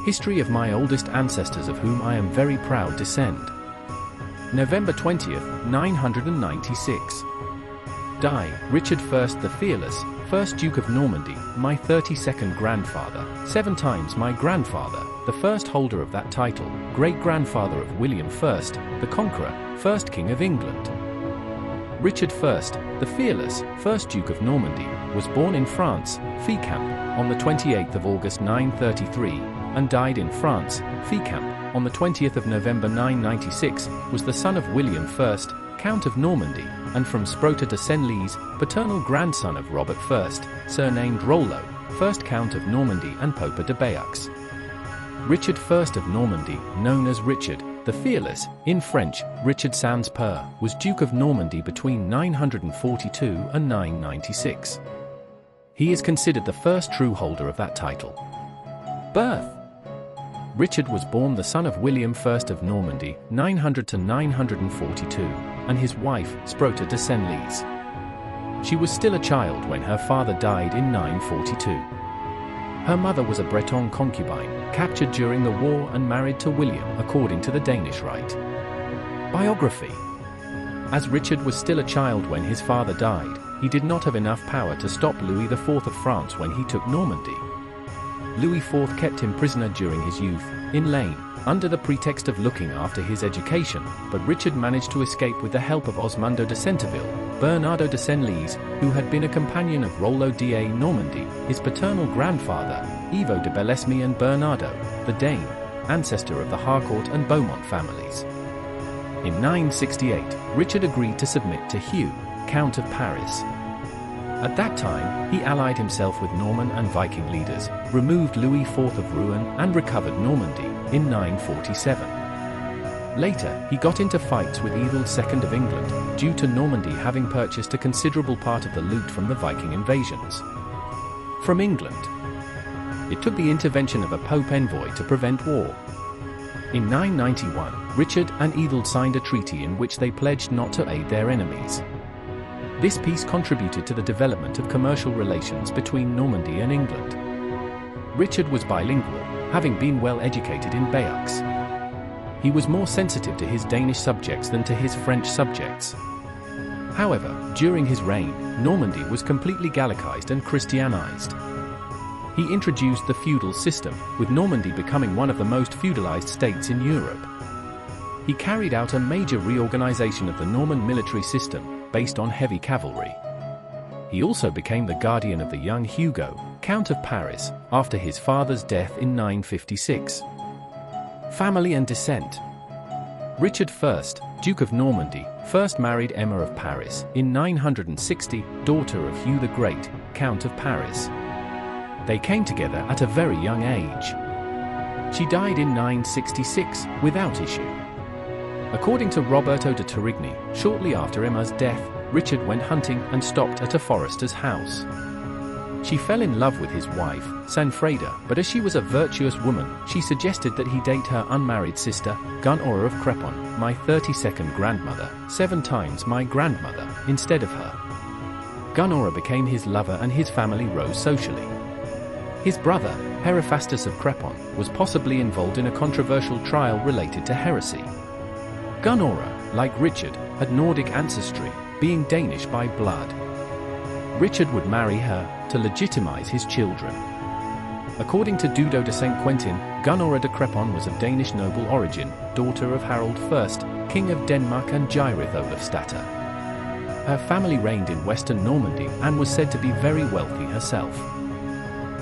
History of my oldest ancestors of whom I am very proud descend. November 20th, 996. Die, Richard I the Fearless, 1st Duke of Normandy, my 32nd grandfather, 7 times my grandfather, the first holder of that title, great-grandfather of William I, the Conqueror, 1st King of England. Richard I, the Fearless, 1st Duke of Normandy, was born in France, Fécamp, on the 28th of August 933, and died in France, Fécamp, on the 20th of November 996, was the son of William I, Count of Normandy, and from Sprota de Senlis, paternal grandson of Robert I, surnamed Rollo, 1st Count of Normandy and Popa de Bayeux. Richard I of Normandy, known as Richard the Fearless, in French, Richard Sans Peur, was Duke of Normandy between 942 and 996. He is considered the first true holder of that title. Birth: Richard was born the son of William I of Normandy, 900 to 942, and his wife, Sprota de Senlis. She was still a child when her father died in 942. Her mother was a Breton concubine, captured during the war and married to William according to the Danish rite. Biography: As Richard was still a child when his father died, he did not have enough power to stop Louis IV of France when he took Normandy. Louis IV kept him prisoner during his youth, in Lane, under the pretext of looking after his education, but Richard managed to escape with the help of Osmundo de Centeville, Bernardo de Senlis, who had been a companion of Rollo d'A Normandy, his paternal grandfather, Ivo de Belesme, and Bernardo, the Dane, ancestor of the Harcourt and Beaumont families. In 968, Richard agreed to submit to Hugh, Count of Paris. At that time, he allied himself with Norman and Viking leaders, removed Louis IV of Rouen, and recovered Normandy in 947. Later, he got into fights with Ethelred II of England, due to Normandy having purchased a considerable part of the loot from the Viking invasions from England. It took the intervention of a Pope envoy to prevent war. In 991, Richard and Ethelred signed a treaty in which they pledged not to aid their enemies. This peace contributed to the development of commercial relations between Normandy and England. Richard was bilingual, having been well educated in Bayeux. He was more sensitive to his Danish subjects than to his French subjects. However, during his reign, Normandy was completely Gallicized and Christianized. He introduced the feudal system, with Normandy becoming one of the most feudalized states in Europe. He carried out a major reorganization of the Norman military system, based on heavy cavalry. He also became the guardian of the young Hugo, Count of Paris, after his father's death in 956. Family and descent: Richard I, Duke of Normandy, first married Emma of Paris in 960, daughter of Hugh the Great, Count of Paris. They came together at a very young age. She died in 966, without issue. According to Roberto de Torigni, shortly after Emma's death, Richard went hunting and stopped at a forester's house. She fell in love with his wife, Sanfreda, but as she was a virtuous woman, she suggested that he date her unmarried sister, Gunora of Crepon, my 32nd grandmother, 7 times my grandmother, instead of her. Gunora became his lover and his family rose socially. His brother, Heraphastus of Crepon, was possibly involved in a controversial trial related to heresy. Gunora, like Richard, had Nordic ancestry, being Danish by blood. Richard would marry her to legitimize his children. According to Dudo de Saint Quentin, Gunora de Crepon was of Danish noble origin, daughter of Harold I, King of Denmark, and Gyrith Olafstata. Her family reigned in western Normandy and was said to be very wealthy herself.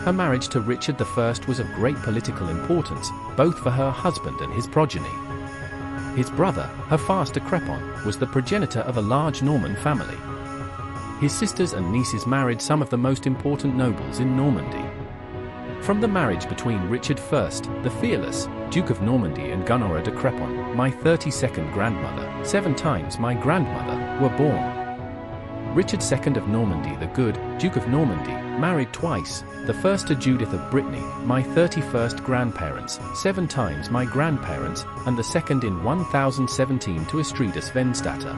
Her marriage to Richard I was of great political importance, both for her husband and his progeny. His brother, Hephaestus de Crepon, was the progenitor of a large Norman family. His sisters and nieces married some of the most important nobles in Normandy. From the marriage between Richard I, the Fearless, Duke of Normandy, and Gunora de Crepon, my 32nd grandmother, 7 times my grandmother, were born. Richard II of Normandy the Good, Duke of Normandy, married twice, the first to Judith of Brittany, my 31st grandparents, 7 times my grandparents, and the second in 1017 to Estridus Venstata.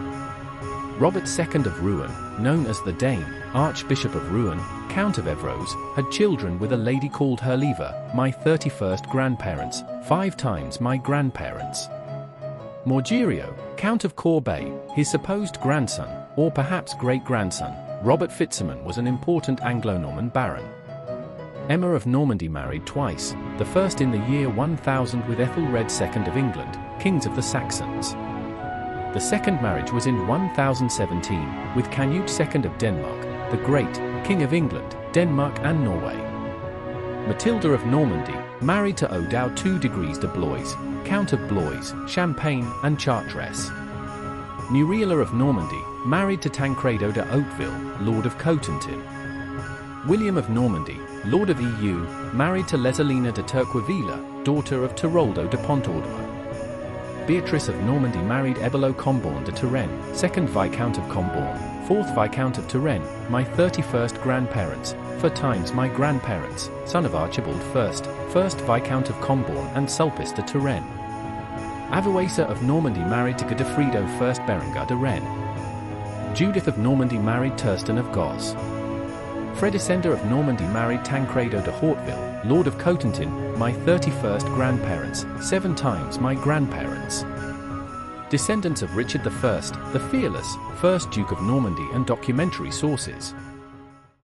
Robert II of Rouen, known as the Dane, Archbishop of Rouen, Count of Evreux, had children with a lady called Herleva, my 31st grandparents, 5 times my grandparents. Morgerio, Count of Corbeil, his supposed grandson, or perhaps great-grandson, Robert Fitzsimon was an important Anglo-Norman baron. Emma of Normandy married twice, the first in the year 1000 with Ethelred II of England, kings of the Saxons. The second marriage was in 1017, with Canute II of Denmark, the Great, King of England, Denmark and Norway. Matilda of Normandy, married to Odo II de Blois, Count of Blois, Champagne and Chartres. Muriela of Normandy, married to Tancredo de Hauteville, Lord of Cotentin. William of Normandy, Lord of EU, married to Lesalina de Turqueville, daughter of Tiroldo de Pontormo. Beatrice of Normandy married Ebelo Combourne de Turenne, 2nd Viscount of Combourne, 4th Viscount of Turenne, my 31st grandparents, 4 times my grandparents, son of Archibald I, 1st Viscount of Combourne and Sulpice de Turenne. Avuesa of Normandy married to Godefredo I Berengar de Rennes. Judith of Normandy married Turstan of Goz. Fredesenda of Normandy married Tancredo de Hauteville, Lord of Cotentin, my 31st grandparents, 7 times my grandparents. Descendants of Richard I, the Fearless, 1st Duke of Normandy and documentary sources.